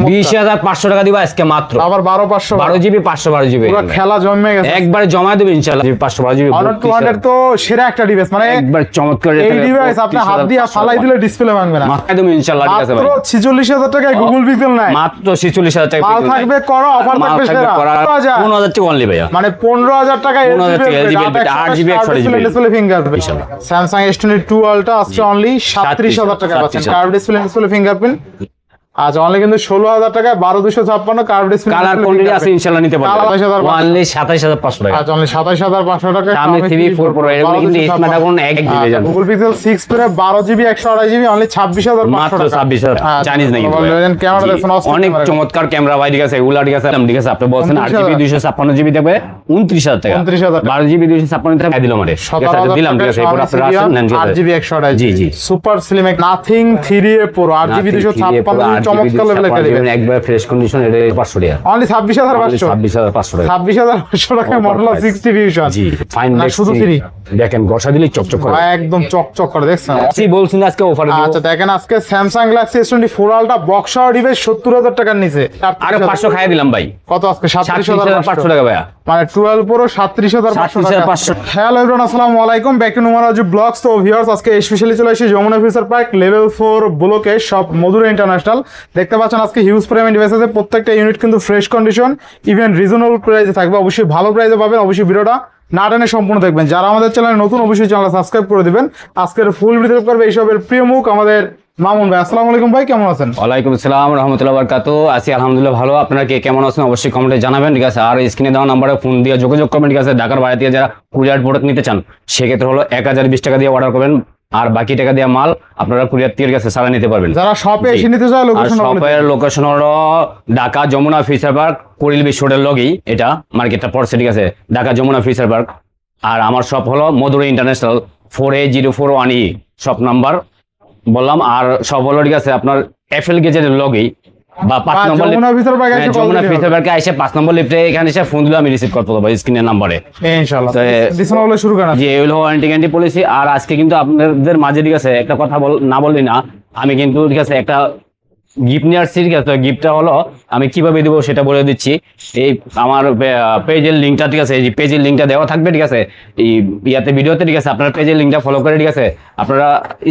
20,500 টাকা দিব আজকে মাত্র। আবার 12,500 12 জিবি 512 জিবি পুরো খেলা জমে গেছে, একবারে জমা দেব ইনশাআল্লাহ। 512 জিবি Honor 200 তো সেরা একটা ডিভাইস, মানে একবার চমৎকার। এই ডিভাইস আপনি হাত দিয়ে ফালাই দিলে ডিসপ্লে ভাঙবে না, মাথায় দেব ইনশাআল্লাহ। ঠিক আছে ভাই, মাত্র 46,000 টাকায় গুগল পিক্সেল 9, মাত্র 46,000 টাকা মাল থাকবে করো, অফার থাকবে সেরা 15,000 টাকা অনলি ভাইয়া, মানে 15,000 টাকায় 8GB display fingerprint. Samsung S22 ultra আজকে অনলি 37,000 টাকা পাচ্ছেন, কার্ভ ডিসপ্লে ফিঙ্গারপ্রিন্ট। আচ্ছা অনলি কিন্তু 16,000 টাকায় 12,256 কার্ভ ডিসপ্লে, কালার কোয়ান্টিটি আছে ইনশাআল্লাহ নিতে পারবেন। অনলি 27,500 টাকা। আচ্ছা অনলি 27,500 টাকা। আমি 3 4 প্রো এগুলো কিন্তু স্মার্টফোন এক দিবে জান। Google pixel 6 Pro 12GB 128GB only 26,500 মাত্র টাকা। 26,000 চাইনিজ নাই। ক্যামেরা দেখুন অনেক চমৎকার ক্যামেরা ভাই। ঠিক আছে, এগুলা ঠিক আছে, ঠিক আছে। আপনি বলছেন 8GB 256GB দেবে 29,000 টাকা, 12GB 256 টাকা দিলাম আমারে। ঠিক আছে দিলাম। ঠিক আছে, এরপর আপনারা আসেন নেন 8GB 128GB। জি জি, super slim Nothing 3A Pro 8GB 256 চমৎকার লেভেলের একটা দিবেন, একবার ফ্রেশ কন্ডিশন। এটা 500 টাকা অনলি 26,500 26,500 টাকা। 26,500 টাকায় মডেল 60 ভিউশন। জি ফাইন শুধু 3 দেখেন, ঘষা দিলে চকচক করে, একদম চকচক করে দেখছেন। কি বলছেন আজকে অফার দিব। আচ্ছা দেখেন আজকে Samsung Galaxy S24 ultra box device 70,000 টাকার নিচে আরে 500 খাইয়ে দিলাম ভাই। কত আজকে 37,500 টাকা ভাইয়া, মানে 12 Pro 37,500 টাকা। হ্যালো এভরিওয়ান, আসসালামু আলাইকুম, ব্যাক টু নুমারাজু ব্লগস। তো ভিউয়ার্স আজকে স্পেশালি চলে এসেছি যমুনা ফিউচার পার্ক লেভেল 4 ব্লকে শপ মধুরা ইন্টারন্যাশনাল। দেখতে পাচ্ছেন আজকে হিউজ পরিমাণ ডিভাইস আছে, প্রত্যেকটা ইউনিট কিন্তু ফ্রেশ কন্ডিশন, ইভেন রিজনেবল প্রাইসে থাকবে। অবশ্যই ভালো প্রাইসে পাবেন, অবশ্যই ভিডিওটা না টেনে সম্পূর্ণ দেখবেন। যারা আমাদের চ্যানেলে নতুন অবশ্যই চ্যানেল সাবস্ক্রাইব করে দিবেন। আজকের ফুল ভিডিও করবে এইসবের প্রিয় মুখ আমাদের মামুন ভাই। আসসালামু আলাইকুম ভাই, কেমন আছেন? ওয়ালাইকুম আসসালাম রাহমাতুল্লাহি ওয়া বারাকাতুহু। আছি আলহামদুলিল্লাহ ভালো। আপনারা কে কেমন আছেন অবশ্যই কমেন্টে জানাবেন। ঠিক আছে, আর স্ক্রিনে দেওয়া নম্বরে ফোন দিয়ে যোগাযোগ করবেন। ঠিক আছে, ঢাকার বাইরে থেকে যারা কুরিয়ার প্রোডাক্ট নিতে চান সেক্ষেত্রে হলো 1020 টাকা দিয়ে অর্ডার করবেন, আর বাকি টাকা দিয়ে মাল আপনারা কুরিয়ার থেকে কাছে সারা নিতে পারবেন। যারা শপে এসে নিতে চায় লোকেশন, শপের লোকেশন হলো ঢাকা যমুনা ফিউচার পার্ক, কুড়িল বিশ্ব রোডের লগেই এটা মার্কেটটা পড়ছে। ঠিক আছে, ঢাকা যমুনা ফিউচার পার্ক। আর আমার শপ হলো Madhura international 4A0418 shop number বললাম। আর সব হলো ঠিক আছে আপনার এফএল গেজের লগেই বা 5 নম্বর যমুনা ফিউচার পার্কে এসে যমুনা ফিউচার পার্কে এসে 5 নম্বর লিফটে এখানে এসে ফোন দিলে আমি রিসিভ করতে পারবো স্ক্রিনের নাম্বারে ইনশাআল্লাহ। ডিসকাউন্ট শুরু করা জি, এগুলো ওয়ারেন্টি গ্যারান্টি পলিসি। আর আজকে কিন্তু আপনাদের মাঝে ঠিক আছে একটা কথা না বললি না, আমি কিন্তু ঠিক আছে একটা গিফট নিয়ে আসছি। ঠিক আছে, তো গিফটটা হলো আমি কিভাবে দিব সেটা বলে দিচ্ছি। এই আমার পেজের লিঙ্কটা ঠিক আছে, এই পেজের লিঙ্কটা দেওয়া থাকবে। ঠিক আছে, এই ইয়াতে ভিডিওতে। ঠিক আছে, আপনারা পেজের লিঙ্কটা ফলো করে ঠিক আছে আপনারা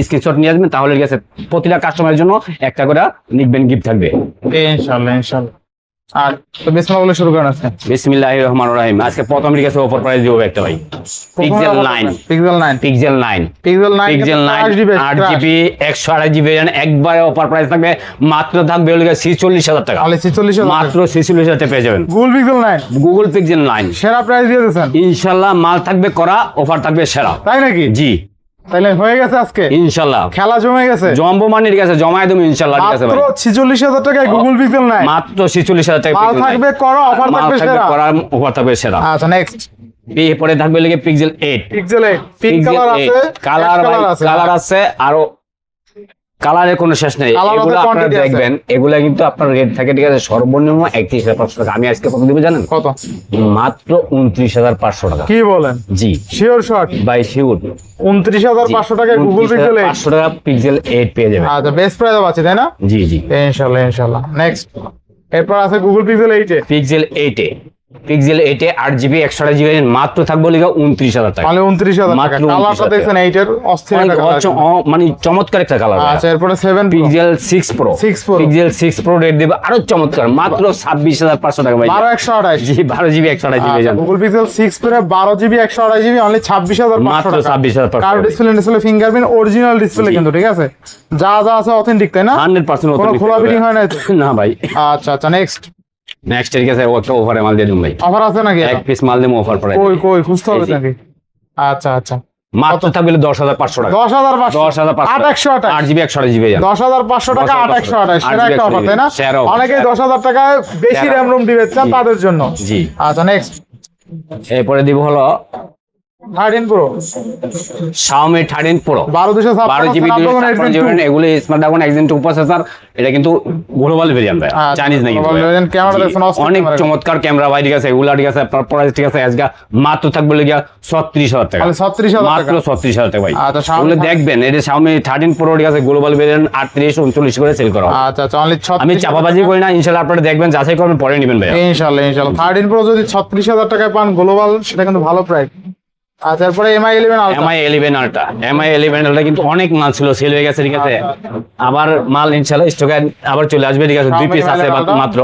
স্ক্রিনশট নিয়ে আসবেন, তাহলে ঠিক আছে প্রতিটা কাস্টমারের জন্য একটা করে লিখবেন গিফট থাকবে ইনশাআল্লাহ ইনশাআল্লাহ। আর তো বিসমিল্লাহ বলে শুরু করেন আজকে। বিসমিল্লাহির রহমানির রহিম। আজকে প্রথম ঠিক আছে অফার প্রাইস দিব একটা ভাই, pixel 9 pixel 9 pixel 9 pixel 9 8GB 128GB একবারে অফার প্রাইস থাকবে, মাত্র থাকবে হলো 46,000 টাকা। তাহলে 46,000 মাত্র 46,000 টাকা পেয়ে যাবেন গুগল পিক্সেল 9, গুগল পিক্সেল 9 সেরা প্রাইস দিয়ে দিয়েছেন ইনশাআল্লাহ। মাল থাকবে করা, অফার থাকবে সেরা। তাই নাকি? জি তাইলে হয়ে গেছে আজকে ইনশাআল্লাহ, খেলা জমে গেছে। জম্বো মানে ঠিক আছে জমায় দেব ইনশাআল্lah। ঠিক আছে ভাই, মাত্র 46,000 টাকায় গুগল পিক্সেল 9, মাত্র 46,000 টাকা মাল থাকবে করা, অফার থাকবে সেরা। করা, অফার থাকবে সেরা। আচ্ছা নেক্সট এরপরে থাকবে লেগে পিক্সেল 8 পিক্সেল 8 পিঙ্ক কালার আছে, কালার আছে, আরো কালারের কোনো শেষ নেই। এগুলো আপনারা দেখবেন, এগুলা কিন্তু আপনার রেট থাকে ঠিক আছে সর্বনিম্ন 31,500 টাকা। আমি আজকে কত দিব জানেন? কত? মাত্র 29,500 টাকা। কি বলেন? জি শিওর শট বাই শিওর 29,500 টাকায় গুগল পিক্সেল 8 500 টাকা পিক্সেল 8 পেয়ে যাবেন। আচ্ছা বেস্ট প্রাইস আছে তাই না? জি জি ইনশাআল্লাহ ইনশাআল্লাহ। নেক্সট এরপর আছে Google pixel 8 pixel 8 pixel 8 8GB 128GB মাত্র থাকবে লিগা 29,000 টাকা। মানে 29,000 টাকা। কালারটা দেখছেন 8 এর অস্থির একটা কালার, মানে চমৎকার একটা কালার। আচ্ছা এরপরে 7 pixel 6 Pro pixel 6 Pro rate দেবে আরো চমৎকার, মাত্র 26,500 টাকা ভাই। 12/128 জি 12GB 128GB জান। Google pixel 6 Pro 12GB 128GB only 26,500 মাত্র টাকা। 26,500 curve display fingerprint original display কিন্তু ঠিক আছে, যা যা আছে অথেন্টিক তাই না? 100% কোনো খোলা ফিটিং হয় না না ভাই। আচ্ছা আচ্ছা নেক্সট ঠিক আছে একটা অফারে মাল দিয়ে দিন ভাই। অফার আছে নাকি? এক পিস মাল দিমু অফার পড়ে। কই কই খুঁজতে হবে নাকি? আচ্ছা আচ্ছা মাত্র থাকবে 10,500 টাকা। 10,500 828 8GB 128GB জান। 10,500 টাকা 828 সেরা একটা অফার তাই না? অনেকেই 10,000 টাকায় বেশি র‍্যাম রোম দিবে চান তাদের জন্য। জি আচ্ছা নেক্সট এরপরে দিব হলো 13 pro Xiaomi 13 Pro 12GB 256GB এগুলো স্ন্যাপড্রাগন Exynos 2 প্রসেসর। এটা কিন্তু গ্লোবাল ভেরিয়েন্ট ভাই, চাইনিজ নাই কিন্তু ক্যামেরা দেখুন অনেক চমৎকার ক্যামেরা ভাই, ঠিক আছে। এগুলা ঠিক আছে, আপনার প্রাইস ঠিক আছে আজকে মাত্র থাকবে লাগা 36000 টাকা, 36000 মাত্র 36000 টাকা ভাই। আচ্ছা এগুলো দেখবেন, এটা Xiaomi 13 Pro ঠিক আছে, গ্লোবাল ভেরিয়েন্ট 38 39 করে সেল করা হয়। আচ্ছা অনলি 36 আমি চাপাবাজি করি না, ইনশাআল্লাহ আপনারা দেখবেন, যাচাই করবেন, পরে নেবেন ভাই। ইনশাআল্লাহ 13 প্রো যদি 36000 টাকায় পান গ্লোবাল, সেটা কিন্তু ভালো প্রাইস। আর তারপরে MI 11 Ultra, MI 11 Ultra কিন্তু অনেক মাল ছিল, সেল হয়ে গেছে, ঠিক আছে। আবার মাল ইনশাআল্লাহ স্টকে আবার চলে আসবে, ঠিক আছে। 2 পিস আছে মাত্র,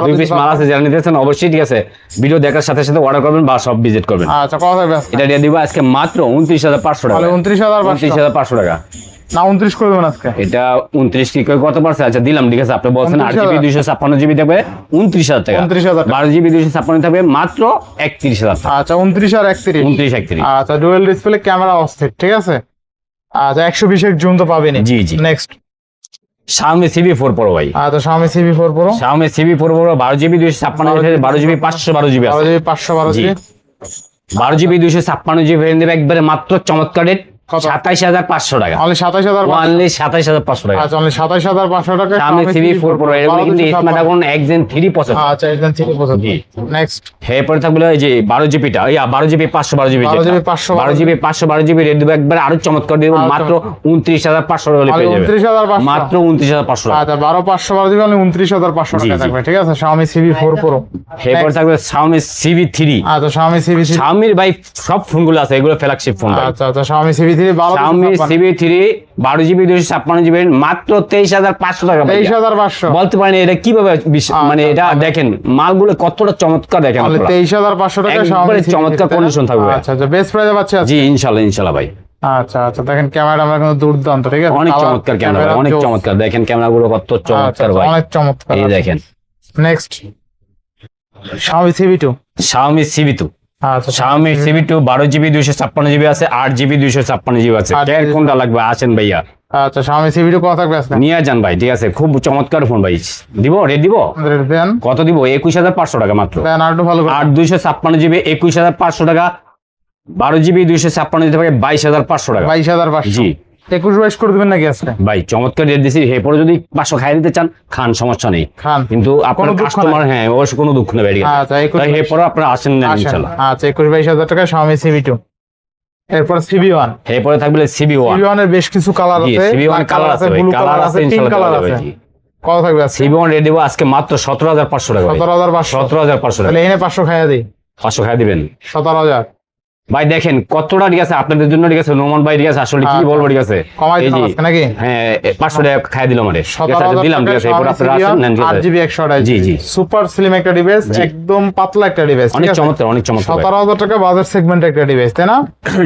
2 পিস মাল আছে, যারা নিতেছেন অবশ্যই ঠিক আছে ভিডিও দেখার সাথে সাথে অর্ডার করবেন বা সব ভিজিট করবেন। আচ্ছা কত থাকবে? এটা দিয়ে দিব আজকে মাত্র 29500 টাকা। তাহলে 29500 টাকা না 29 করে দেবেন আজকে। এটা 29 কি কত পারছে? আচ্ছা দিলাম, ঠিক আছে। আপনি বলছেন 8GB 256GB থাকবে 29000 টাকা, 12GB 256 থাকবে মাত্র 31000 টাকা। আচ্ছা 29 আর 31, 29 31। আচ্ছা ডুয়াল ডিসপ্লে, ক্যামেরা অস্থির, ঠিক আছে। আচ্ছা 120 এর জুম তো পাবেনই। জি জি। নেক্সট Xiaomi CB4 Pro ভাই। আচ্ছা Xiaomi CB4 Pro, Xiaomi CB4 Pro 12GB 256GB, 12GB 512GB আছে। 12GB 512GB, 12GB 256GB variant দেবে একবারে মাত্র চমৎকার রেট 27500 টাকা, অনলি 27500, অনলি 27500 টাকা। আচ্ছা অনলি 27500 টাকা Xiaomi CB4 Pro এগুলো কিন্তু স্ন্যাপড্রাগন Exynos 3 প্রসেসর। আচ্ছা Exynos 3 প্রসেসর। জি। নেক্সট এরপরে থাকবে এই যে 12GB টা, 12GB 512GB, 12GB 512GB rate দেবে একবারে আরো চমৎকার দেব মাত্র 29500 টাকা হলে পেয়ে যাবে, 29500, মাত্র 29500 টাকা। আচ্ছা 12512 অনলি 29500 টাকা থাকবে, ঠিক আছে। Xiaomi CB4 Pro, এরপর থাকবে Xiaomi CB3। আচ্ছা Xiaomi CB3, Xiaomi ভাই সব ফোনগুলো আছে, এগুলো ফ্ল্যাগশিপ ফোন ভাই। আচ্ছা Xiaomi CB3 Xiaomi CB3 12GB 256GB মাত্র 23500 টাকা ভাই। 23500 বলতে পারেন এটা কিভাবে মানে এটা দেখেন মালগুলো কতটা চমৎকার, দেখেন অনলি আপনারা। 23500 টাকা একবারে Xiaomi চমৎকার কন্ডিশন থাকবে। আচ্ছা বেস্ট প্রাইসে পাচ্ছি আজকে। জি ইনশাআল্লাহ ভাই। আচ্ছা দেখেন ক্যামেরা আমরা কিন্তু দুর্দান্ত, ঠিক আছে। অনেক চমৎকার ক্যামেরা, অনেক চমৎকার, দেখেন ক্যামেরাগুলো কত চমৎকার ভাই, অনেক চমৎকার। এই দেখেন। Next Xiaomi CB2, Xiaomi CB2, আচ্ছা Xiaomi CB2 12GB 256GB আছে, 8GB 256GB আছে। এর কোনটা লাগবে আসেন ভাইয়া, আচ্ছা Xiaomi CB2 কত থাকবে আজকে? নিয়ে যান ভাই, ঠিক আছে। খুব চমৎকার ফোন ভাই, দিব রেট দিব। দেন কত দিব? 21500 টাকা মাত্র। দেন আর একটু ভালো করে। 8 256GB 21500 টাকা, 12GB 256 দিতে পারে 22500 টাকা। 22500, জি 21 22 করে দিবেন নাকি আজকে? ভাই চমৎকার রেট দিছি, এরপরে যদি 500 খাই দিতে চান খান, সমস্যা নেই। খান, কিন্তু আপনার কাস্টমার, হ্যাঁ অবশ্য কোনো দুঃখ নেই ভাই, ঠিক আছে। আচ্ছা 21 তাই এরপরে আপনারা আসেন না ইনশাআল্লাহ। আচ্ছা 21 22000 টাকা Xiaomi CB2। এরপর CB1, এরপরে থাকবে CB1। CB1 এর বেশ কিছু কালার জি আছে, CB1 কালার আছে ভাই, ব্লু কালার আছে পিঙ্ক ইনশাআল্লাহ কালার কালার আছে। আছে। কত থাকবে আজকে? CB1 রেট দেব আজকে মাত্র 17500 টাকা ভাই। 17500, 17500 টাকা। তাহলে এনে 500 খাইয়া দেই, 500 খাই দিবেন 17000 ভাই। দেখেন কতটা, ঠিক আছে আপনাদের জন্য, ঠিক আছে। নোমান ভাই, ঠিক আছে আসলে কি বলবো, ঠিক আছে কমাই এই দিলাম যে আজকে নাকি? হ্যাঁ 500 টাকা খাই দিলাম আমারে, ঠিক আছে 17000 দিলাম, ঠিক আছে। এরপর আপনারা আসেন নেন, ঠিক আছে। 8GB 128, জি জি সুপার স্লিম একটা ডিভাইস, একদম পাতলা একটা ডিভাইস, অনেক চমৎকার, অনেক চমৎকার ভাই। 17000 টাকা বাজার সেগমেন্ট একটা ডিভাইস, তাই না?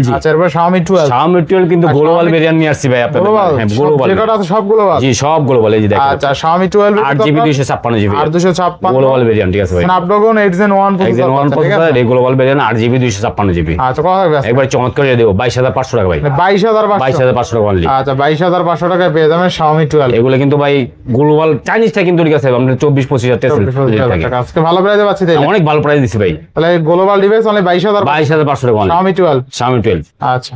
জি। আচ্ছা এরপর Xiaomi 12, Xiaomi 12 কিন্তু গ্লোবাল ভেরিয়েন্ট নিয়ে আসছি ভাই আপনাদের, গ্লোবাল, হ্যাঁ গ্লোবাল, যেটা আছে সব গ্লোবাল। জি সব গ্লোবাল, এই যে দেখেন। আচ্ছা Xiaomi 12 8GB 256GB 8256 global variant, ঠিক আছে ভাই। Snapdragon 8 Gen 1 Exynos 1 প্রসেসর, ঠিক আছে। প্রসেসর, এই গ্লোবাল ভেরিয়েন্ট 8GB 256GB। আচ্ছা কত থাকবে আজকে? একবার চমৎকার দিয়ে দেবো 22500 টাকা ভাই। 22500, 22500 টাকা অনলি। আচ্ছা 22500 টাকায় পেয়ে যাবেন Xiaomi 12। এগুলো কিন্তু ভাই গ্লোবাল চাইনিজটা কিন্তু, ঠিক আছে আমাদের 24-25 24,000 টাকা আজকে ভালো প্রাইসে পাচ্ছি তাইলে। অনেক ভালো প্রাইস দিছি ভাই। তাহলে গ্লোবাল ডিভাইস অনলি 22500, 22500 টাকা অনলি Xiaomi 12। Xiaomi 12। আচ্ছা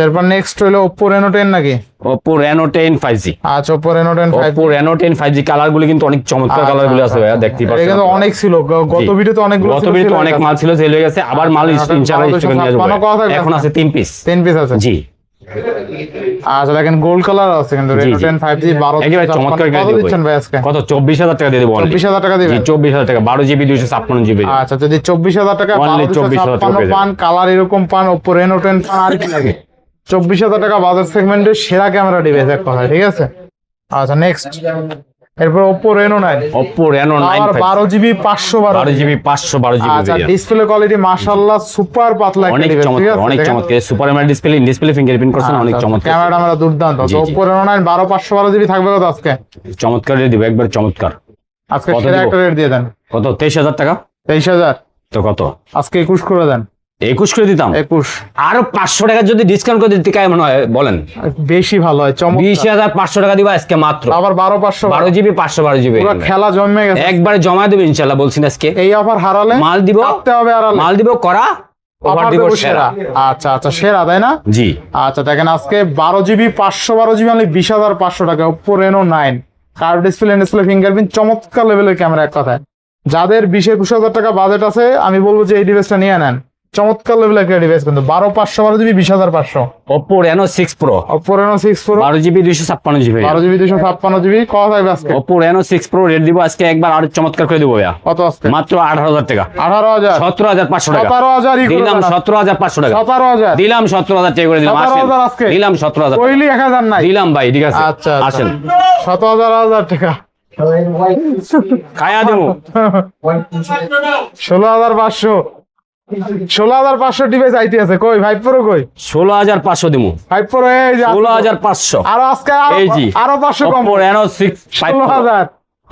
এরপর নেক্সট হলো Oppo Reno 10 নাকি? Oppo Reno 10 5G। আচ্ছা Oppo Reno 10 5G, Oppo Reno 10 5G colour গুলো কিন্তু অনেক চমৎকার কালার গুলো আছে ভাইয়া, দেখতেই এটা পাচ্ছেন। কিন্তু অনেক ছিল, গত ভিডিওতে অনেকগুলো গত ভিডিওতে অনেক মাল ছিল, সেল হয়ে গেছে। আবার মাল ইনশাআল্লাহ স্টকে নিয়ে আসবো। এখন আছে 3 পিস। 10 পিস আছে। জি আচ্ছা দেখেন গোল্ড কালার আছে কিন্তু Reno 10 5G 12। একেবারে চমৎকার কত দিচ্ছেন ভাই আজকে? কত? 24000 টাকা দিয়ে দেবো অনলি। 24000 টাকা দিবেন? জি 24000 টাকা, 12GB 256GB। আচ্ছা যদি 24000 টাকা Only 24000 টাকা পান, কালার এরকম পান, Oppo Reno 10 পান, আর কি লাগে? 24000 টাকা বাজার সেগমেন্টের সেরা ক্যামেরা ডিভাইস এক কথা, ঠিক আছে। আচ্ছা নেক্সট এরপর Oppo Reno 9, Oppo Reno 9 আর 12GB 512, 12GB 512GB আচ্ছা ভেরিয়েন্ট। ডিসপ্লে কোয়ালিটি মাশাআল্লাহ সুপার পাতলা একটা অনেক ডিভাইস, ঠিক চমৎকার, আছে। অনেক চমৎকার। সুপার এমএলইডি ডিসপ্লে ফিঙ্গারপ্রিন্ট করছেন, অনেক চমৎকার। ক্যামেরাটা আমরা দুর্দান্ত। জি, তো জি। Oppo Reno 9 12512GB থাকবে কত আজকে? চমৎকার রেট দিব, একবার চমৎকার। আজকে কত সেরা দিব? একটা রেট দিয়ে দেন। কত? 23000 টাকা। 23000, তো কত? আজকে 21 করে দেন। 21 করে দিতাম। 21 আরো 500 টাকা যদি ডিসকাউন্ট করে দিতে কেমন হয় বলেন? বেশি ভালো হয়, চমৎকার। 20500 টাকা দিব আজকে মাত্র। আবার 12500, 12GB 512GB পুরো খেলা জমে গেছে। একবারে জমা দেব ইনশাআল্লাহ, বলছি না আজকে। এই অফার হারালে মাল দিব, কাটতে হবে হারালে। মাল দিব করা অফার দিব সেরা। আচ্ছা আচ্ছা, সেরা তাই না? জি আচ্ছা দেখেন আজকে 12GB 512GB অনলি 20,500 টাকা Oppo Reno 9 curve display fingerprint, চমৎকার লেভেলের ক্যামেরা এক কথায়। যাদের 20-21 টাকা বাজেট আছে আমি বলবো যে এই ডিভাইসটা নিয়ে নেন, চমৎকার লেভেলের একটা ডিভাইস কিন্তু 12/512GB 20,500 Oppo Reno 6 Pro Oppo Reno 6 Pro 12GB 256GB 12GB 256GB কত থাকবে আজকে? Oppo Reno 6 Pro রেট দিব আজকে একবার আর চমৎকার করে দিব ভাইয়া। কত আজকে? মাত্র 18,000 টাকা। 18,000 17,500 টাকা 17,000 ই করে দিলাম। দেন। 17,500 টাকা 17,000 দিলাম। 17,000 টাকা করে দিলাম। 17,000 আজকে? দিলাম 17,000 কইলি 1,000 নাই দিলাম ভাই, ঠিক আছে আচ্ছা আসেন 17,000 টাকা খায়া দেবো। 16,500 16,500 ডিভাইস আইতে আছে কই? 5 Pro কই? 16,500 দিব। 5 Pro এই যে 16,500 আর আজকে এই জি আরো 500 কম। Oppo Reno 6 5 Pro 16,000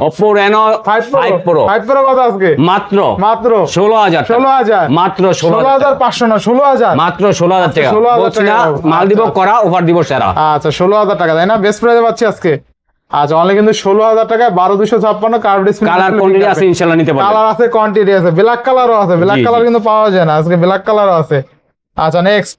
Oppo Reno 5 Pro 5 Pro কত আজকে? মাত্র মাত্র 16,000 টাকা। 16,000 মাত্র 16,000 16,500 না 16,000 মাত্র 16,000 টাকা 16,000 বলছি না, টাকা। মাল দিব করা, অফার দিব সেরা। আচ্ছা 16,000 টাকা তাই না? বেস্ট প্রাইসে পাচ্ছি আজকে। আচ্ছা অনলি কিন্তু 16,000 টাকায় 12,256 কার্ভ ডিসপ্লে, কালার কোয়ান্টিটি আছে ইনশাআল্লাহ নিতে পারবেন। কালার আছে, কোয়ান্টিটি আছে, ব্ল্যাক কালারও আছে। ব্ল্যাক জি, কালার জি। কিন্তু পাওয়া যায় না আজকে, ব্ল্যাক কালারও আছে। আচ্ছা নেক্সট,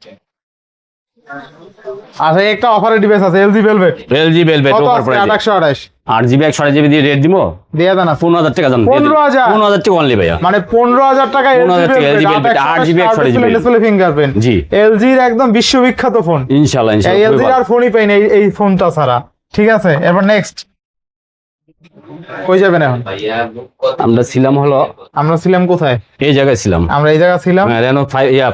আচ্ছা একটা অফারের ডিভাইস আছে LG Velvet LG Velvet কত অফার আজকে? প্রাইস 828 8GB 128GB দিয়ে রেট দিব। দিয়ে দেন আজকে। 15,000 টাকা জান। 15,000 15,000 টাকা অনলি ভাইয়া। মানে 15,000 টাকা 15,000 টাকা LG Velvet 8GB 128GB display fingerprint. জি LG এর একদম বিশ্ববিখ্যাত ফোন। ইনশাআল্লাহ এই ইনশাআল্লাহ LG আর ফোনই পাই না এই ফোনটা ছাড়া। ঠিক আছে এবার নেক্সট কই যাবেন এখন? আমরা ছিলাম হলো, আমরা ছিলাম কোথায়? এই জায়গায় ছিলাম। আমরা এই জায়গা ছিলাম। Reno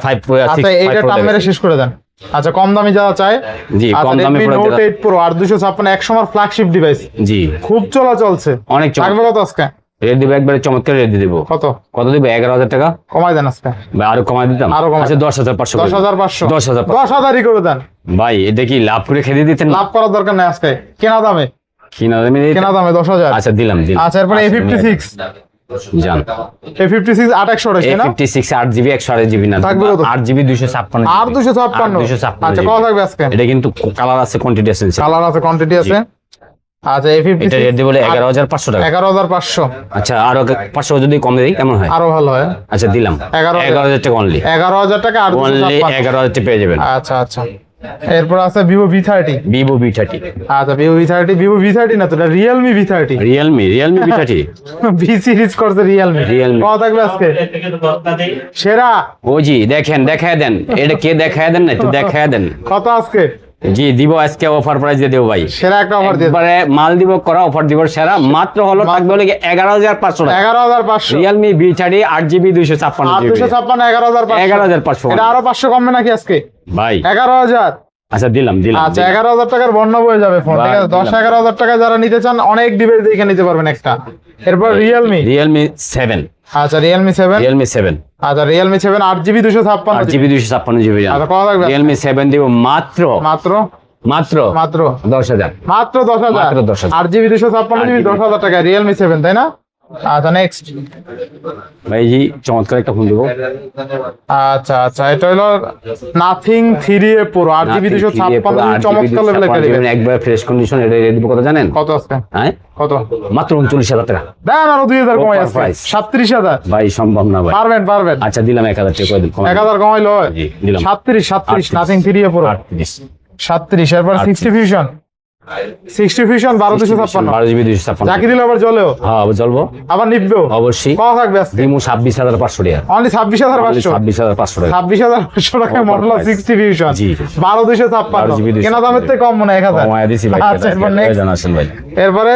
5 Pro 6 আচ্ছা এইটা টাম মেরে শেষ করে দেন। আচ্ছা কম দামি যারা চায়, জি আচ্ছা, কম দামে Redmi প্রোডাক্ট Note 8 Pro আর 256 এক সময় ফ্ল্যাগশিপ ডিভাইস, জি খুব চলা চলছে। অনেক থাকবে কত আজকে? রেট দিব একবারে চমৎকার রেট দিব। কত কত দিব? 11,000 টাকা। কমাই দেন আজকে। ভাই আরো কমাই দিতাম। আরো কমাই আচ্ছা 10,500 10,500 10,000 10,000ই করে দেন ভাই এটা কি লাভ করে খেতে দিতেন? লাভ করার দরকার নাই আজকে, কেনা দামে কিনা দামে দিতেন? কেনা দামে 10,000। আচ্ছা দিলাম দিলাম। আচ্ছা এরপরে A56 জান A56 828 না? A56 8GB 128GB না, থাকবে কত? 8GB 256 আর 256 আচ্ছা কত থাকবে আজকে? এটা কিন্তু কালার আছে, কোয়ান্টিটি আছে। কালার আছে, কোয়ান্টিটি আছে। আচ্ছা এটা A56 রেট দিব 11,500 টাকা। 11,500 আচ্ছা আরো 500 যদি কম দেই কেমন হয়? আরো ভালো হয়। আচ্ছা দিলাম 11,000 11,000 টাকা অনলি। 11,000 টাকা আর অনলি 256। 11,000 টাকা পেয়ে যাবেন। আচ্ছা আচ্ছা এরপর আছে Vivo V30। Vivo V30 আচ্ছা Vivo V30 না তো, এটা Realme V30। Realme V30 V series করছে Realme। Realme। কত থাকবে আজকে? সেরা ও জি দেখেন, দেখায় দেন। এটা কে দেখায় দেন না, একটু দেখায় দেন। কত আজকে? জি দিব আজকে অফার প্রাইস দিয়ে দেব ভাই। সেরা একটা অফার দিয়ে একবারে মাল দিব করা, অফার দিব সেরা। মাত্র হলো থাকবে হলো 11,500 টাকা। 11,500 Realme V30 8GB 256GB 256 11,500 11,500 এটা আরো 500 কমবে নাকি আজকে? ভাই। 11,000 আচ্ছা দিলাম দিলাম আচ্ছা 11,000 টাকার বন্যা বয়ে যাবে ফোন। ঠিক আছে 10-11,000 টাকা যারা নিতে চান অনেক ডিভাইস দেখে নিতে পারবেন একটা। এরপর Realme 7 আচ্ছা Realme 7 Realme 7 আচ্ছা Realme 7 8GB 256 8GB 256GB আচ্ছা কত থাকবে? Realme 7 দিব মাত্র মাত্র মাত্র মাত্র 10,000 মাত্র 10,000 মাত্র 10,000 8GB 256GB 10,000 টাকা Realme 7 তাই না? আচ্ছা নেক্সট ভাই জি চমৎকার একটা ফোন দিব। আচ্ছা আচ্ছা এটা হলো Nothing 3A Pro 8GB 256 চমৎকার লেভেলের একটা ডিভাইস। একবার ফ্রেশ কন্ডিশন। এটা রেট দিব কত জানেন? কত আজকে? হ্যাঁ কত? মাত্র 39,000 টাকা। দেন আরো 2,000 কমাই Offer আছে price। 37,000 ভাই সম্ভব না ভাই। পারবেন পারবেন। আচ্ছা দিলাম 1,000 টাকা করে দিন। 1,000 কমাইলো জি দিলাম 37 Nothing 3A Pro 38 37 এরপর 60 Fusion 12,256 12GB 256 জাকি দিলে আবার জ্বলেও হ্যাঁ জ্বলবো আবার নিববেও। অবশ্যই। কত থাকবে আজকে? দিমু 26,500 টাকা। অনলি 26,500 26,500 টাকা। 26,500 টাকায় মডেল 60 Fusion জি। 12,256 কেনা দামের থেকে কম মনে হয় 1,000। কমায়া দিছি ভাই। আচ্ছা এরপর নেক্সট জানাছেন ভাই। এরপরে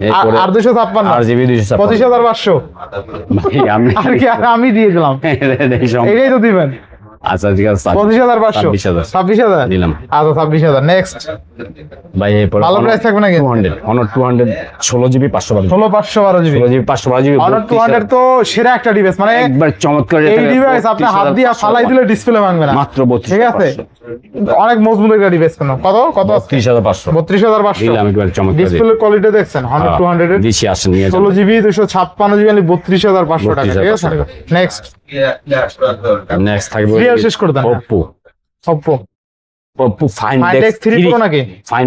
এরপরে আর 256 8GB 256 25,500 ভাই আমি আর কি আর আমি দিয়ে দিলাম এই সব- এটাই তো দিবেন। আচ্ছা ঠিক আছে 25,500 26,000 26,000 দিলাম। আচ্ছা 26,000 নেক্সট ভাই এরপর ভালো প্রাইস থাকবে নাকি? 200 Honor 200 16GB 512 16,512 16GB 512GB Honor 200 তো সেরা একটা ডিভাইস, মানে একবার চমৎকার এই ডিভাইস আপনি হাত দিয়ে ফালাই দিলে ডিসপ্লে ভাঙবে না মাত্র 32 ঠিক আছে অনেক মজবুত একটা ডিভাইস। কেন কত কত 30,500 32,500 দিলাম একবার চমৎকার ডিসপ্লে কোয়ালিটি দেখছেন Honor 200 এর দিছি আসেন নিয়ে যান 16GB 256GB 32,500 টাকা। ঠিক আছে নেক্সট নেক্সট থাকবে Real শেষ করে দেন। Oppo Oppo ফাইনডেক্স 3 প্রো নাকি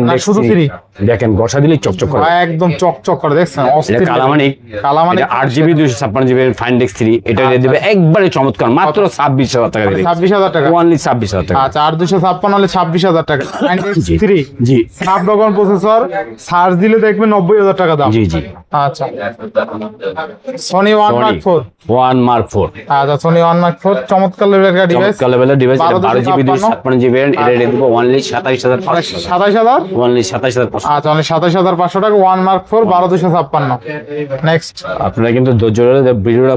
না শুধু 3 দেখেন ঘষা দিলে চকচক করে একদম চকচক করে দেখছেন অস্থির কালামানিক কালামানিক 8GB 256GB ফাইনডেক্স 3 এটা দিয়ে দিবে একবারে চমৎকার মাত্র 26000 টাকা দিয়ে 26000 টাকা অনলি 26000 টাকা আচ্ছা 8256 হলে 26000 টাকা ফাইনডেক্স 3 জি স্ন্যাপড্রাগন প্রসেসর সার্চ দিলে দেখবেন 90000 টাকা দাম জি জি আচ্ছা সনি 1 মার্ক 4 1 মার্ক 4 আচ্ছা সনি 1 মার্ক 4 চমৎকার লেভেলের একটা ডিভাইস চমৎকার লেভেলের ডিভাইস 12GB 256GB এটা দিয়ে দিব অনলি 27500 27000 অনলি 27500 আচ্ছা অনলি 27500 টাকা 1 মার্ক 4 12256 নেক্সট আপনারা কিন্তু ধৈর্য ধরে ভিডিওটা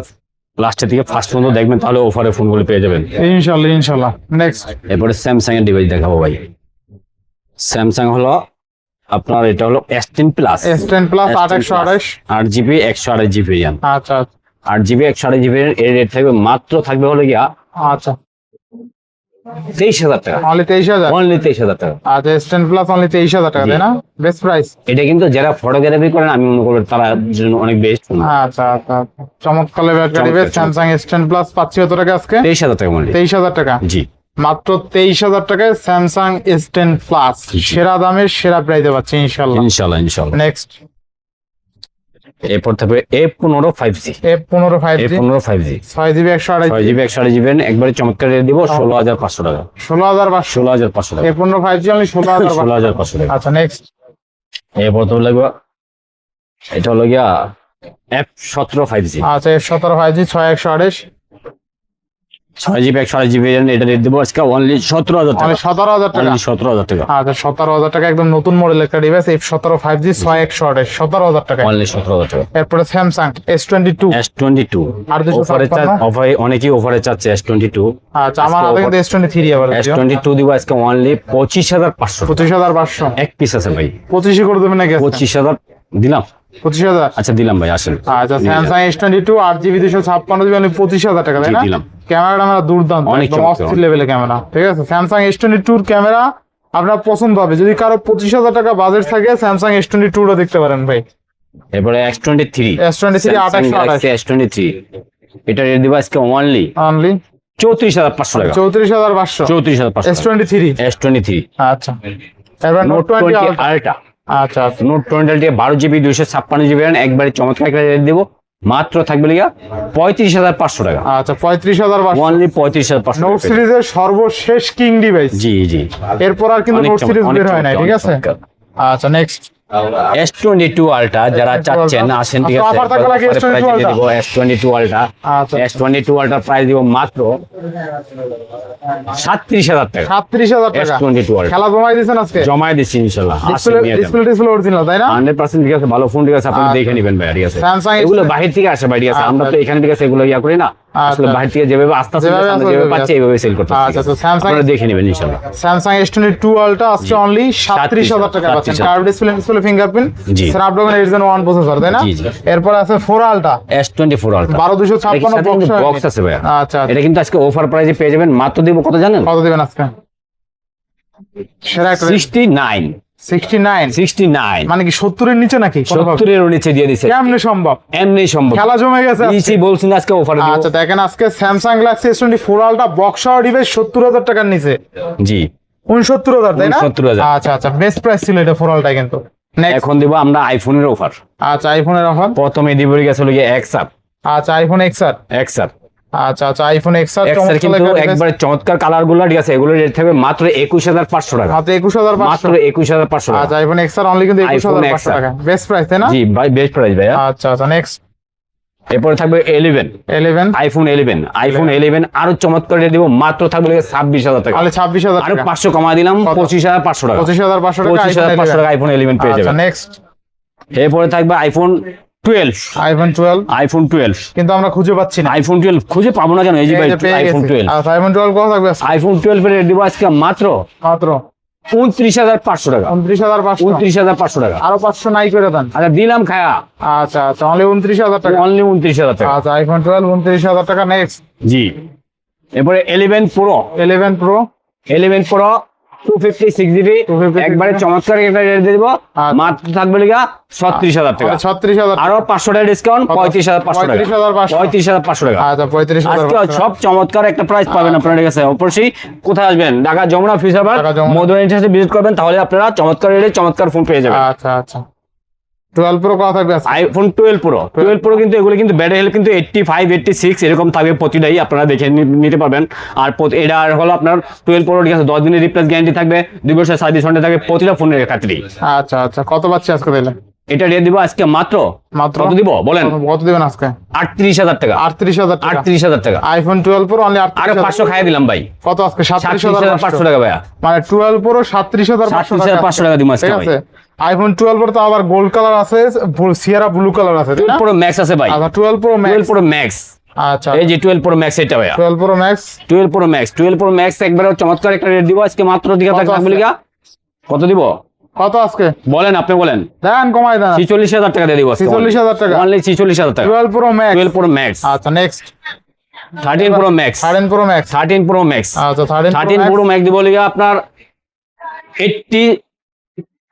লাস্টের দিকে ফার্স্ট পর্যন্ত দেখবেন তাহলে অফারে ফোনগুলো পেয়ে যাবেন ইনশাআল্লাহ নেক্সট এরপরে স্যামসাং এর ডিভাইস দেখাবো ভাই স্যামসাং হলো আপনার এটা হলো S10 plus S10 plus 828 8GB 128GB variant আচ্ছা 8GB 128GB এর রেট থাকবে মাত্র থাকবে হলো গিয়া আচ্ছা 23000 টাকা অনলি 23000 অনলি 23000 টাকা আচ্ছা S10 প্লাস অনলি 23000 টাকা তাই না বেস্ট প্রাইস এটা কিন্তু যারা ফটোগ্রাফি করেন আমি মনে করি তারা জন্য অনেক বেস্ট ফোন আচ্ছা আচ্ছা চমৎকার লেভেলের একটা ডিভাইস স্যামসাং S10 প্লাস পাচ্ছি কত টাকা আজকে 23000 টাকা মানে 23000 টাকা জি মাত্র 23000 টাকায় স্যামসাং S10 প্লাস সেরা দামের সেরা প্রাইসে পাচ্ছি ইনশাআল্লাহ ইনশাআল্লাহ নেক্সট এরপর থাকবে A15 5G A15 5G 5G 6GB 128 6GB 128GB একবারে চমৎকার রেট দিব 16500 টাকা 16500 টাকা A15 5G অনলি 16500 টাকা আচ্ছা নেক্সট এরপর তো লাগবে এটা হলো গিয়া F17 5G আচ্ছা F17 5G 6128 6GB 128GB এটা রেট দিব আজকে অনলি 17000 টাকা অনলি 17000 টাকা অনলি 17000 টাকা আচ্ছা 17000 টাকা একদম নতুন মডেলের একটা ডিভাইস F17 5G 6128 17000 টাকা অনলি 17000 টাকা এরপরে স্যামসাং S22 S22 আর 256 অফারে অনেকেই অফারে চাচ্ছে S22 আচ্ছা আমার হাতে কিন্তু S23 আবার S22 দিব আজকে অনলি 25500 25500 এক পিস আছে ভাই 25 করে দেবেন নাকি 25000 দিলাম 25000 আচ্ছা দিলাম ভাই আসেন আচ্ছা Samsung S22 8GB 256GB only 25000 টাকা তাই না দিলাম ক্যামেরাটা আমার দুর্দান্ত অনেক একদম চমৎকার। অস্থির লেভেলের ক্যামেরা ঠিক আছে স্যামসাং S22 এর ক্যামেরা আপনার পছন্দ হবে যদি কারো 25000 টাকা বাজেট থাকে স্যামসাং S22 ও দেখতে পারেন ভাই এরপরে S23 S23 2828 S23 এটা রেট দিব আজকে অনলি অনলি 34500 টাকা 34500 34500 S23 S23 আচ্ছা এবার নোট 20 আলট্রা আচ্ছা আচ্ছা নোট 20 আলট্রা 12GB 256GB একবারে চমৎকার একটা রেট দিব মাত্র থাকবে লিগা 35500 টাকা আচ্ছা 35500 অনলি 35500 নোট সিরিজের সর্বশেষ কিং ডিভাইস জি জি এরপর আর কিন্তু অনেক নোট সিরিজ চমৎকার, বের হয় নাই অনেক ঠিক আছে চমৎকার। আচ্ছা নেক্সট S22 আলট্রা যারা চাচ্ছেন আসেন ঠিক আচ্ছা, আছে offer থাকবে নাকি offer S22 price দিয়ে Ultra? দিব S22 আলট্রা আচ্ছা S22 আলট্রা প্রাইস দিব মাত্র 37000 টাকা 37000 টাকা S22 আলট্রা খেলা জমাই দিয়েছেন আজকে জমায় দিচ্ছি ইনশাআল্লাহ আসেন নিয়ে যাবেন ডিসপ্লে অরিজিনাল তাই না 100% ঠিক আছে ভালো ফোন ঠিক আছে আপনি দেখে নেবেন ভাই ঠিক আছে Samsung এগুলো বাহির থেকে আসে ভাই ঠিক আছে আমরা তো এখানে ঠিক আছে এগুলো ইয়া করি না আসলে বাহির থেকে যেভাবে আস্তে আস্তে যেভাবে আমরা আসলে যেভাবে পাচ্ছি এইভাবে সেল করতে আচ্ছা তো স্যামসাং আপনারা দেখে নেবেন ইনশাআল্লাহ স্যামসাং S22 আলট্রা আজকে অনলি 37000 টাকা পাচ্ছেন 37,000 কার্ভ ডিসপ্লে ফিঙ্গারপ্রিন্ট জি। স্ন্যাপড্রাগন 8 Gen 1 প্রসেসর তাই না জি, জি। এরপর আছে 4 আলট্রা S24 আলট্রা 12256 বক্স আছে ভাই আচ্ছা আচ্ছা। এটা কিন্তু আজকে অফার প্রাইসে পেয়ে যাবেন মাত্র দিব কত জানেন কত দিবেন আজকে সেরা একটা 69 69 মানে কি 70 এর নিচে নাকি 70 এর নিচে দিয়ে দিছে কেমনে সম্ভব এমনি সম্ভব খেলা জমে গেছে আজকে। ইসি বলছেন আজকে অফার দিব আচ্ছা দেখেন আজকে Samsung Galaxy S24 ultra box সহ ডিভাইস 70000 টাকার নিচে জি 69000 তাই না 69000 আচ্ছা আচ্ছা বেস্ট প্রাইস ছিল এটা 4 আলট্রা কিন্তু নেক্সট এখন দিব আমরা আইফোনের অফার আচ্ছা আইফোনের অফার প্রথমে দিব গেছে হলো XR আচ্ছা আইফোন XR XR আচ্ছা আচ্ছা আইফোন XR XR কিন্তু একবারে চমৎকার কালার গুলো ঠিক আছে এগুলো রেট থাকবে মাত্র 21500 টাকা মাত্র 21500 মাত্র 21500 টাকা আচ্ছা আইফোন XR অনলি কিন্তু 21500 টাকা বেস্ট প্রাইস তাই না জি ভাই বেস্ট প্রাইস ভাইয়া আচ্ছা আচ্ছা নেক্সট এরপর থাকবে 11 আইফোন 11 আরো চমৎকার রেট দিব মাত্র থাকবে 26000 টাকা তাহলে 26000 আরো টাকা 500 কমা দিলাম 25500 টাকা 25500 টাকা 25500 টাকা আইফোন 11 পেয়ে আচ্ছা যাবেন নেক্সট এরপরে থাকবে আইফোন 12 আইফোন 12 কিন্তু আমরা খুঁজে পাচ্ছি না আইফোন 12 খুঁজে পাবো না কেন এই যে ভাই আইফোন 12 আচ্ছা আইফোন 12 কত থাকবে আইফোন 12 এর রেট দিব আজকে মাত্র 29500 টাকা 29500 29500 টাকা আরো 500 নাই করে দেন আচ্ছা দিলাম খায়া আচ্ছা আচ্ছা অনলি 29000 টাকা অনলি 29000 টাকা আচ্ছা আইফোন 12 29000 টাকা নেক্সট জি এরপরে 11 প্রো 11 প্রো 256 GB 256 একবারে চমৎকার একটা রেট দিয়ে দিব আচ্ছা। মাত্র থাকবে লিগা 36000 টাকা 36,000 আরো 500 টাকা ডিসকাউন্ট 35500 টাকা 35,500 টাকা আচ্ছা 35,000 আজকে সব চমৎকার একটা প্রাইস পাবেন আপনাদের কাছে অবশ্যই কোথায় আসবেন ঢাকা যমুনা ফিউচার পার্ক ঢাকা যমুনা। মধুর ইন্টারনেটে ভিজিট করবেন তাহলে আপনারা চমৎকার রেটে চমৎকার ফোন পেয়ে যাবেন আচ্ছা আচ্ছা 12 প্রো কত থাকবে আজকে? আইফোন 12 প্রো কিন্তু এগুলো কিন্তু ব্যাটারি হেলথ কিন্তু 85 86 এরকম থাকবে প্রতিটাই আপনারা দেখে নিতে পারবেন আর এটা হলো আপনার 12 প্রো ঠিক আছে 10 দিনের রিপ্লেস গ্যারান্টি থাকবে 2 বছর সার্ভিস ওয়ারেন্টি থাকবে প্রতিটা ফোনের ক্ষেত্রে আচ্ছা আচ্ছা কত পাচ্ছি আজকে দিলে? এটা দিয়ে দিব আজকে মাত্র মাত্র কত দিব বলেন কত দিবেন আজকে? 38000 টাকা 38,000 টাকা 38000 টাকা আইফোন 12 প্রো অনলি আরো 500 খাইয়ে দিলাম ভাই কত আজকে? 37500 টাকা ভাইয়া মানে 12 প্রো 37,500 টাকা 37500 টাকা দিব আজকে ঠিক ভাই আছে আইফোন 12 প্রো তো আবার গোল্ড কালার আছে সিয়ারা ব্লু কালার আছে তাই না? 12 প্রো ম্যাক্স আছে ভাই আচ্ছা 12 প্রো 12 ম্যাক্স প্রো ম্যাক্স আচ্ছা এই যে 12 প্রো ম্যাক্স এটা ভাইয়া 12 প্রো ম্যাক্স 12 প্রো ম্যাক্স একবারে চমৎকার একটা রেট দিব আজকে মাত্র দিকে কত থাকবে আছে? লিগা কত দিব কত আজকে? বলেন আপনি বলেন দেন কমাই দেন 46000 টাকা দিয়ে দিব 46,000 টাকা অনলি 46000 টাকা 12 প্রো ম্যাক্স 12 প্রো ম্যাক্স আচ্ছা next 13 pro max 13 pro max 13 pro max আচ্ছা 13 প্রো ম্যাক্স দিব লিগা আপনার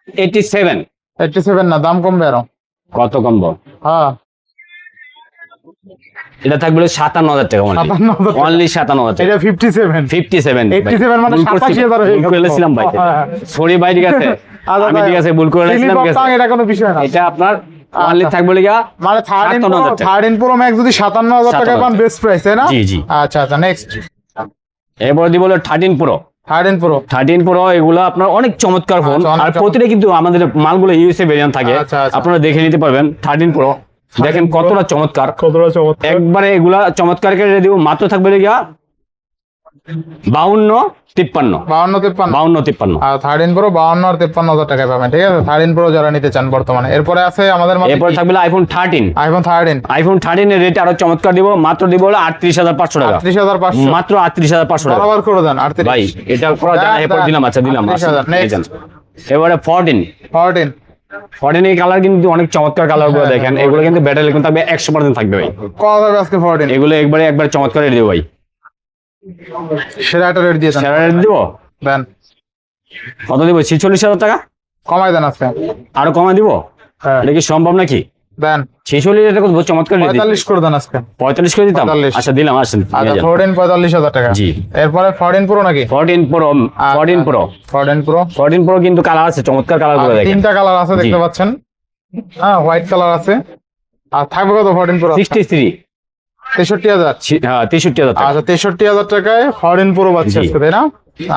87 87 না দাম কমবে আরো কত কমবো হ্যাঁ এটা থাকবে 57000 টাকা 57,000 টাকা। অনলি 57000 টাকা এটা 57 57 87 মানে 87,000 হয়ে গেল। বলেছিলাম ভাই হ্যাঁ। সরি ভাই ঠিক আছে আচ্ছা, আমি ঠিক আছে ভুল করে Slip নিয়েছিলাম of ঠিক আছে tongue এটা কোনো বিষয় না এটা আপনার অনলি আচ্ছা। থাকবে লিগা মানে 13 প্রো 57,000 টাকা। 13 প্রো ম্যাক্স যদি 57,000 টাকা পান 57,000 বেস্ট প্রাইস তাই না? জি, জি। আচ্ছা আচ্ছা নেক্সট এরপর দিব হলো 13 প্রো 13 প্রো 13 প্রো এগুলো আপনার অনেক চমৎকার ফোন আচ্ছা, অনেক আর চমৎকার। প্রতিটা কিন্তু আমাদের মালগুলো ইউএসএ ভেরিয়েন্ট থাকে আচ্ছা, আচ্ছা। আপনারা দেখে নিতে পারবেন 13 প্রো দেখেন Pro। কতটা চমৎকার কতটা চমৎকার একবারে এগুলা চমৎকার করে দিব মাত্র থাকবে লিগা 52 53 52 53 52 53 আর 13 প্রো 52 আর 53,000 টাকায় পাবেন ঠিক আছে 13 প্রো যারা নিতে চান বর্তমানে এরপরে আছে আমাদের এরপর থাকবে আইফোন 13 আইফোন 13 আইফোন 13 এর রেট আরো চমৎকার দিব মাত্র দিব হলো 38500 টাকা 38,500 মাত্র 38500 টাকা বরাবর করে দেন 38 ভাই এটা করা যায় না, এরপর দিলাম আচ্ছা দিলাম 38,000 next। এবারে 14 14 14 এর কালার কিন্তু অনেক চমৎকার কালার গুলো দেখেন এগুলো কিন্তু ব্যাটারি কিন্তু থাকবে 100% থাকবে ভাই কত হবে আজকে 14 এগুলো একবার চমৎকার রেট দিব ভাই সেরা একটা রেট দিয়ে দেন সেরা রেট দিব দেন কত দিব 46000 টাকা কমাই দেন আজকে আরো কমা দিব হ্যাঁ এটা কি সম্ভব নাকি দেন 46 টাকা কত চমৎকার রেট 45 করে দেন আজকে 45 করে দিতাম 45 আচ্ছা দিলাম আসেন আচ্ছা 14 45,000 টাকা জি। এরপরে 14 প্রো নাকি 14 প্রো 14 প্রো 14 প্রো 14 প্রো কিন্তু কালার আছে চমৎকার কালার গুলো দেখেন তিনটা কালার আছে দেখতে জি। পাচ্ছেন হ্যাঁ হোয়াইট কালার আছে আর থাকবে কত 14 প্রো 63 63,000 হ্যাঁ 63000 টাকা আচ্ছা 63,000 টাকায় 14 প্রো পাচ্ছি জি। আজকে তাই না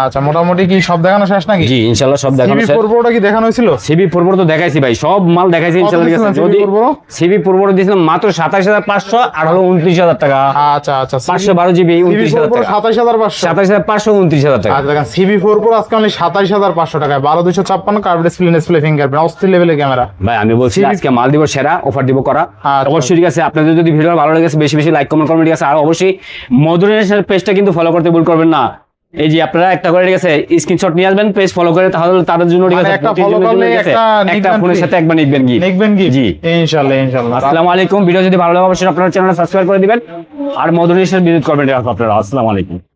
আচ্ছা মোটামুটি কি সব দেখানো শেষ নাকি জি ইনশাআল্লাহ সব দেখানো সিবি শেষ 4 প্রোটা কি দেখানো হয়েছিল সিবি পূর্ব তো দেখাইছি ভাই সব মাল দেখাইছি ইনশাআল্লাহ ঠিক আছে। দিছিলেন যদি CB পূর্ব? সিবি পূর্ব দিয়েছিলাম মাত্র 27500 আর হলো 29000 টাকা আচ্ছা আচ্ছা 512 জিবি সিবি 4 29000 প্রো টাকা 27500 27500 29000 টাকা আচ্ছা দেখেন সিবি 4 প্রো আজকে অনলি 27500 টাকায় 12256 কার্ভ ডিসপ্লে ফিঙ্গারপ্রিন্ট অস্থির লেভেলের ক্যামেরা ভাই আমি বলছি CB আজকে মাল দিব সেরা অফার দিব করা আচ্ছা। অবশ্যই ঠিক আছে আপনাদের যদি ভিডিও ভালো লেগেছে বেশি বেশি লাইক কমেন্ট করবেন ঠিক আছে আর অবশ্যই মধুরের পেজটা কিন্তু ফলো করতে ভুল করবেন না এই যে আপনারা একটা করে ঠিক আছে স্ক্রিনশট নিয়ে আসবেন পেজ ফলো করে তাহলে তাদের জন্য ঠিক মানে আছে একটা প্রতিদিনের follow জন্য করলে ঠিক আছে, একটা একটা নিকবেন ফোনের free। সাথে একবার নিবেন কি দেখবেন কি জি ইনশাআল্লাহ আসসালামু আলাইকুম ভিডিও যদি ভালো লাগে অবশ্যই আপনারা চ্যানেলটা সাবস্ক্রাইব করে দিবেন আর মধুরের ভিজিট করবেন আপনারা আসসালামু আলাইকুম